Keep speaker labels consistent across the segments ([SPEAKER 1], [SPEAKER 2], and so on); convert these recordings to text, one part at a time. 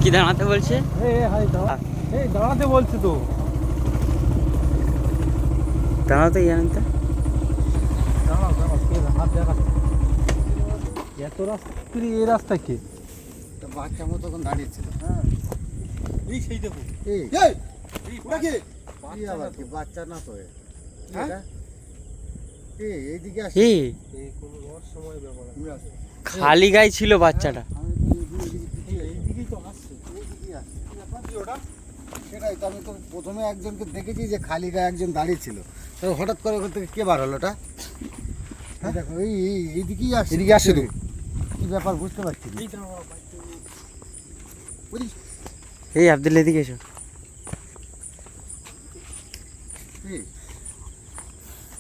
[SPEAKER 1] কি দাঁড়াতে বলছে?
[SPEAKER 2] দাঁড়াতে বলছে তো,
[SPEAKER 1] দাঁড়াতে জানেন?
[SPEAKER 2] এত রাস্তা এই রাস্তা কে?
[SPEAKER 3] বাচ্চা মতো তখন দাঁড়িয়েছিল। হ্যাঁ,
[SPEAKER 2] এই সেই দেখো,
[SPEAKER 3] বাচ্চা না তো, এইদিকে
[SPEAKER 1] আসে। খালি গায়ে ছিল বাচ্চাটা।
[SPEAKER 3] সেটাই তো, আমি তো প্রথমে একজনকে দেখেছি যে খালি গায়ে একজন দাঁড়িয়ে ছিল, তো হঠাৎ করে ওখান থেকে কে বার হলো ওটা? দেখো এইদিকেই আসছে, এদিকে আসছে তো, কি ব্যাপার বুঝতে পারছি না।
[SPEAKER 1] এই আব্দুল এদিকে এসো।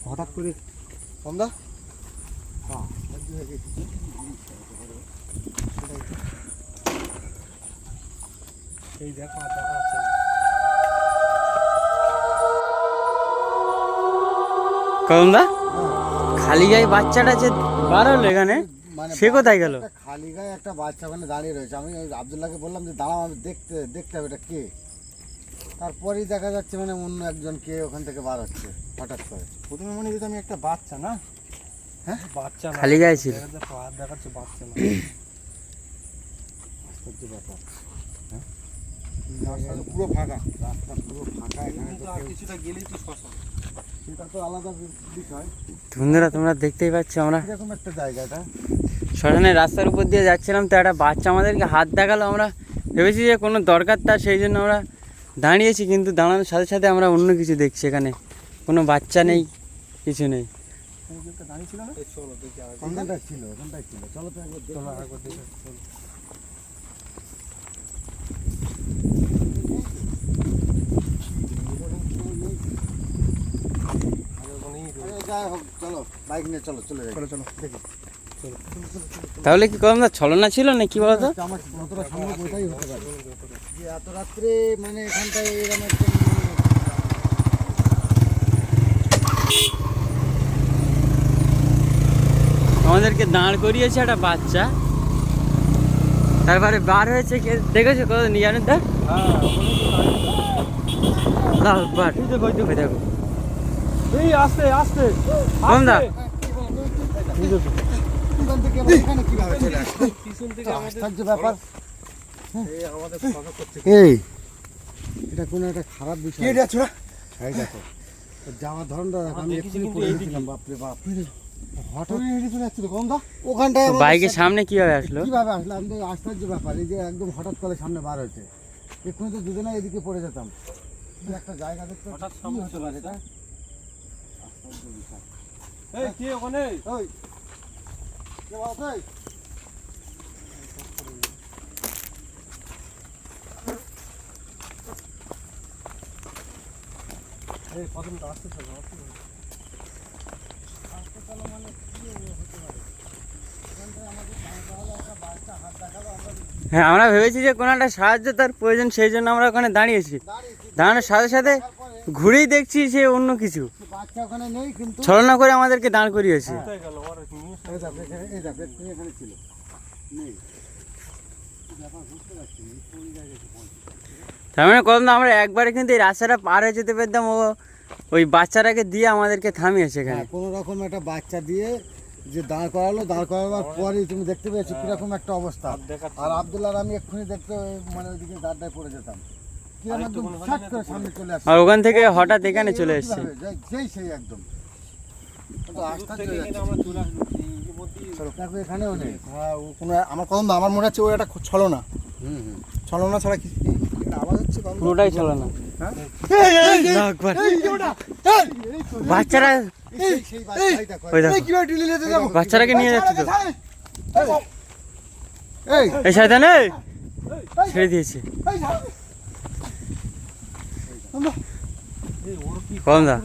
[SPEAKER 3] হঠাৎ করে কমদা
[SPEAKER 2] এই দেখো
[SPEAKER 1] কমদা খালি গায়ে বাচ্চাটা যে বার হলো এখানে, সে কোথায় গেল?
[SPEAKER 3] খালি গায়ে একটা বাচ্চা ওখানে দাঁড়িয়ে রয়েছে। আমি আব্দুল্লাহকে বললাম যে দাঁড়াও, আমি দেখতে হবে এটা কে। তারপরেই দেখা যাচ্ছে মানে অন্য একজন কে ওখান থেকে বার হচ্ছে হঠাৎ করে।
[SPEAKER 2] প্রথমে মনে হচ্ছে আমি একটা বাচ্চা, না
[SPEAKER 3] হ্যাঁ
[SPEAKER 2] বাচ্চা না,
[SPEAKER 1] খালি গায়ে ছিল।
[SPEAKER 2] হাত দেখাচ্ছে, বাচ্চা না।
[SPEAKER 3] আশ্চর্য ব্যাপার।
[SPEAKER 2] রাস্তা পুরো ফাঁকা,
[SPEAKER 3] রাস্তা পুরো ফাঁকা, এখানে তো
[SPEAKER 2] কিছুটা গেলেই তো শ্মশান।
[SPEAKER 3] সেটা তো আলাদা বিষয়।
[SPEAKER 1] বন্ধুরা তোমরা দেখতেই পাচ্ছ, আমরা
[SPEAKER 3] এরকম একটা জায়গাটা
[SPEAKER 1] শ্মশানের রাস্তার উপর দিয়ে যাচ্ছিলাম, তো একটা বাচ্চা আমাদেরকে হাত দেখালো। আমরা ভেবেছি যে কোনো দরকার তার, সেই জন্য আমরা দাঁড়িয়েছি, কিন্তু দাঁড়ানোর সাথে সাথে আমরা অন্য কিছু দেখছি। এখানে কোনো বাচ্চা নেই, কিছু নেই।
[SPEAKER 2] দাঁড়িয়ে ছিল না, চলো দেখি।
[SPEAKER 3] ওখানটাই ছিল, চলো তো একবার দেখি। যাই হোক, চলো বাইক নিয়ে চলো, চলে যাই। চলো দেখি।
[SPEAKER 1] তাহলে কি করলাম, ছলনা ছিল না কি বলতো?
[SPEAKER 3] আমার যতটা সম্ভব ওইটাই হতে পারে, যে এত রাত্রে মানে এখানটায় এরকম একটা
[SPEAKER 1] আমাদেরকে দাঁড় করিয়েছে একটা বাচ্চা, তারপরে বার হয়েছে। দেখেছো কত নিয়ে জানেন? দেখ দেখো,
[SPEAKER 2] এই আস্তে আস্তে
[SPEAKER 1] কমদা
[SPEAKER 3] এখানে কিভাবে চলে আসছে?
[SPEAKER 2] পিছন থেকে
[SPEAKER 3] আশ্চর্য ব্যাপার।
[SPEAKER 2] আমাদের কথা করছে।
[SPEAKER 3] এই এটা কোনো একটা খারাপ বিষয়। এই দেখো, যাওয়ার ধরনটা দেখো, আমি এক্ষুনি পড়ে গেছিলাম। বাপরে বাপ, হঠাৎ চলে যাচ্ছিল কমদা ওখানটায়।
[SPEAKER 1] বাইকের সামনে কিভাবে আসলো?
[SPEAKER 3] কিভাবে আসলাম তো আশ্চর্য ব্যাপার। এই যে একদম হঠাৎ করে সামনে বার হয়েছে, এক্ষুনি তো দুজনে এদিকে পড়ে যেতাম। কি একটা জায়গা দেখতে
[SPEAKER 2] হঠাৎ সামনে চলে আসে।
[SPEAKER 3] এটা
[SPEAKER 2] এই কে ওখানে?
[SPEAKER 3] ওই কে বলছে?
[SPEAKER 2] এই কদমটা আসতে চলো, আসতে চলো।
[SPEAKER 3] মানে কি হতে পারে? এখানটায় আমাদের একটা বাচ্চা হাত দেখালো, আমরা
[SPEAKER 1] হ্যাঁ, আমরা ভেবেছি যে কোনো একটা সাহায্য তার প্রয়োজন, সেই জন্য আমরা ওখানে দাঁড়িয়েছি। দাঁড়ানোর সাথে সাথে ঘুরেই দেখছি সে অন্য কিছু
[SPEAKER 3] বাচ্চা ওখানে নেই, কিন্তু
[SPEAKER 1] ছলনা করে আমাদেরকে দাঁড় করিয়েছে।
[SPEAKER 2] কোথায় গেল? ওর নিউজ
[SPEAKER 3] এই দেখো, এখানে ছিল, নেই। ব্যাপার বুঝতে পারছি না, কোন জায়গায়
[SPEAKER 1] তার মানে কত আমরা একবারে কিন্তু এই রাস্তাটা পার হয়ে যেতে পারতাম, ওই বাচ্চাটাকে দিয়ে আমাদেরকে থামিয়েছে এখানে।
[SPEAKER 3] কোনো রকম একটা বাচ্চা দিয়ে যে দাঁড় করাবার পরেই তুমি দেখতে পেয়েছো কিরকম একটা অবস্থা। আর আব্দুল্লাহ আমি এক্ষুনি দেখতে মানে ওইদিকে দাঁড়ায় পড়ে যেতাম, কিরকম একদম শাট করে সামনে চলে আসছে।
[SPEAKER 1] আর ওখান থেকে হঠাৎ এখানে চলে এসছে।
[SPEAKER 3] সেই একদম এখানেও নেই।
[SPEAKER 2] আমার কদম আমার মনে হচ্ছে ও একটা ছলনা, ছলনা ছাড়া কি আওয়াজ হচ্ছে?
[SPEAKER 1] পুরোটাই ছলনা। বাচ্চারা বাচ্চারাকে নিয়ে যাচ্ছে তো, এই শয়তান ছেড়ে দিয়েছে। কমদা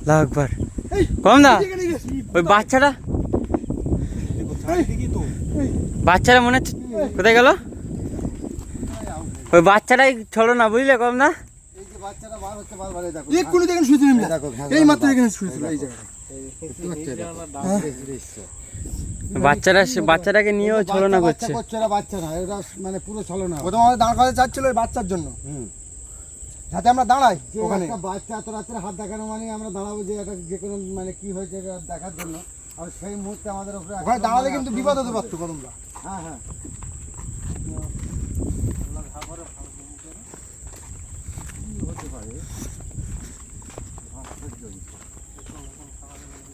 [SPEAKER 1] লাগবার, কমদা ওই বাচ্চারা মনে হচ্ছে কোথায় গেল? ওই বাচ্চাটাই ছলো না, বুঝলে কমদা? বাচ্চাটাকে নিয়েও ছলনা করছে।
[SPEAKER 3] এরা বাচ্চা না, এরা মানে পুরো ছলনা।
[SPEAKER 2] প্রথম আমাদের দাঁড় করাতে চাচ্ছিল ওই বাচ্চার জন্য, যাতে আমরা দাঁড়াই
[SPEAKER 3] যে
[SPEAKER 2] ওখানে।
[SPEAKER 3] একটা বাচ্চা এত রাত্রে হাত দেখানো মানে আমরা দাঁড়াবো যে এটা যে কোনো মানে কি হয়েছে এটা দেখার জন্য। আর সেই মুহূর্তে আমাদের উপরে
[SPEAKER 2] ওখানে দাঁড়ালে কিন্তু
[SPEAKER 3] আক্রমণ
[SPEAKER 2] বিপদ হতে
[SPEAKER 3] করবে।
[SPEAKER 2] পারতো কদমদা।
[SPEAKER 3] হ্যাঁ হ্যাঁ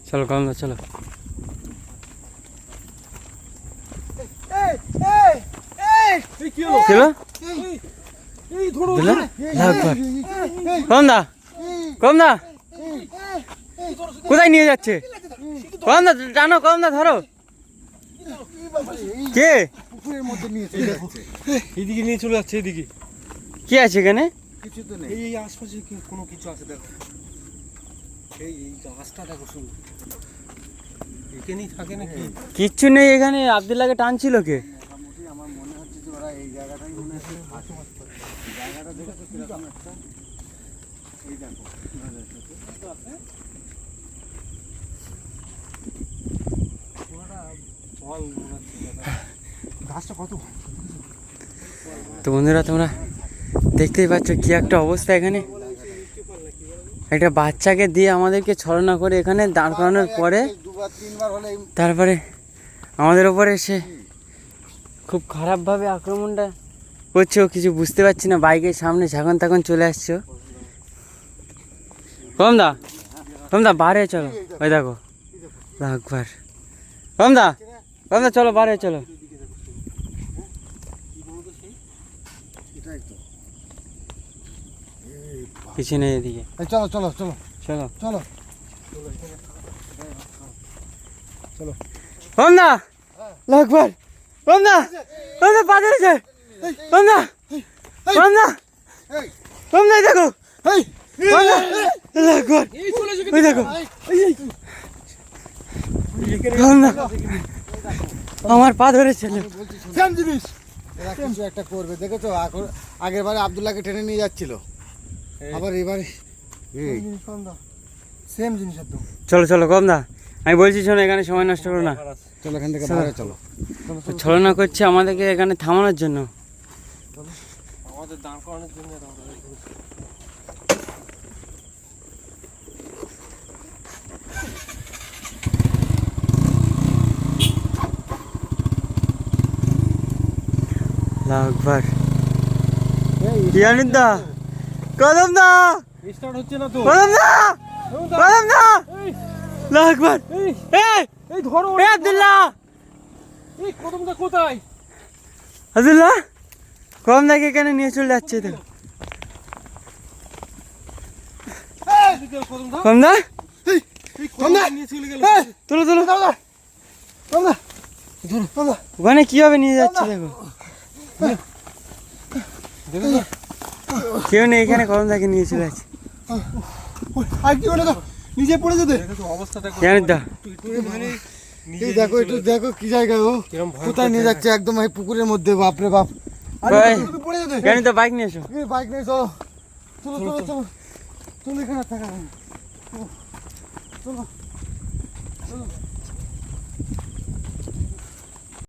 [SPEAKER 1] চলো কমদা চলো। কি হলো? দিলা? লাগবার। কমদা কমদা কোথায় নিয়ে যাচ্ছে? কমদা টানো, কমদা ধরো। কে?
[SPEAKER 3] পুকুরের মধ্যে নিয়ে চলে যাচ্ছে।
[SPEAKER 4] এইদিকে নিয়ে চলে যাচ্ছে, এইদিকে।
[SPEAKER 1] কি আছে এখানে?
[SPEAKER 3] কিছু তো নেই।
[SPEAKER 4] এই আশপাশে কি কোনো কিছু আছে দেখো। এই গাছটা দেখো শুধু, এখানেই থাকে নাকি?
[SPEAKER 1] কিচ্ছু নেই এখানে। আব্দুল্লাহকে টানছিল কে?
[SPEAKER 3] মোটামুটি আমার মনে হচ্ছে যে ওরা এই জায়গাটাই মনে হচ্ছে জায়গাটা দেখে তো কিরকম একটা এই দেখো
[SPEAKER 4] ফল মনে হচ্ছে দাদা।
[SPEAKER 2] গাছটা কত
[SPEAKER 1] তো বন্ধুরা তোমরা দেখতেই পাচ্ছ কি একটা অবস্থা এখানে। একটা বাচ্চাকে দিয়ে আমাদেরকে ছলনা করে এখানে দাঁড় করানোর পরে
[SPEAKER 3] দুবার তিনবার হলে
[SPEAKER 1] তারপরে আমাদের ওপরে এসে খুব খারাপভাবে আক্রমণটা করছে। ও কিছু বুঝতে পারছি না, বাইকের সামনে যখন তখন চলে আসছো। কমদা কমদা বারে চলো, ওই দেখো একবার। কমদা কমদা চলো বারে চলো।
[SPEAKER 3] এটাই তো।
[SPEAKER 1] কিছু নেই এদিকে,
[SPEAKER 3] এই চলো চলো চলো
[SPEAKER 1] চলো
[SPEAKER 3] চলো
[SPEAKER 1] কমদা লাগবার। কমদা কমদা পা ধরেছে। কমদা কমদা
[SPEAKER 3] এই
[SPEAKER 1] কমদা এই দেখো।
[SPEAKER 2] এই
[SPEAKER 1] কমদা লাগবার। ওই দেখো কমদা আমার পা ধরেছিল।
[SPEAKER 2] সেম জিনিস।
[SPEAKER 3] এরা কিছু একটা করবে দেখেছো। এখন আগের বারে আব্দুল্লাহকে টেনে নিয়ে যাচ্ছিল, আবার এবারে এই
[SPEAKER 2] সেম জিনিস একদম।
[SPEAKER 1] চলো চলো কমদা, আমি বলছি শোনো এখানে সময় নষ্ট করো না।
[SPEAKER 3] চলো এখান থেকে
[SPEAKER 1] চলো।
[SPEAKER 3] বাইরে চলো।
[SPEAKER 1] ছলনা করছে আমাদেরকে এখানে থামানোর জন্য।
[SPEAKER 4] আমাদের দাঁড় করানোর জন্য এরা আমাদের ঘুরছে।
[SPEAKER 1] লাগবার। ইয়ানিদা কদম দা
[SPEAKER 4] স্টার্ট হচ্ছে না তো।
[SPEAKER 1] কদম দা কদম দা লাগবার।
[SPEAKER 4] এই
[SPEAKER 1] এই
[SPEAKER 4] এই ধরো,
[SPEAKER 1] এই আব্দুল্লাহ
[SPEAKER 4] এই কদমটা কোথায়?
[SPEAKER 1] আব্দুল্লাহ কদম দাকে এখানে নিয়ে চলে যাচ্ছে তো।
[SPEAKER 4] এদিকে কদমটা,
[SPEAKER 1] কদম দা
[SPEAKER 4] এই কদমটা নিয়ে চলে গেল।
[SPEAKER 1] তুলো তুলো।
[SPEAKER 2] কদমদা
[SPEAKER 1] ওখানে কিভাবে নিয়ে যাচ্ছে দেখো।
[SPEAKER 4] দেখো
[SPEAKER 1] কেউ নেই এখানে, কদম দাকে নিয়ে চলে যাচ্ছে।
[SPEAKER 2] আর কি হলো? নিজে পড়ে যেতে।
[SPEAKER 4] দেখো অবস্থাটা
[SPEAKER 1] ইয়ানিদা
[SPEAKER 4] মানে
[SPEAKER 3] এই দেখো একটু দেখো কি জায়গায় ও
[SPEAKER 4] কিরম ভয়
[SPEAKER 3] কোথায় নিয়ে যাচ্ছে, একদম এই পুকুরের মধ্যে। বাপরে বাপ।
[SPEAKER 1] ভাই
[SPEAKER 2] তুমি পড়ে যেতে।
[SPEAKER 1] ইয়ানিদা বাইক নিয়ে এসো।
[SPEAKER 3] এই বাইক নিয়ে চলো চলো চলো চলো চলো এখানে থাকা চলো চলো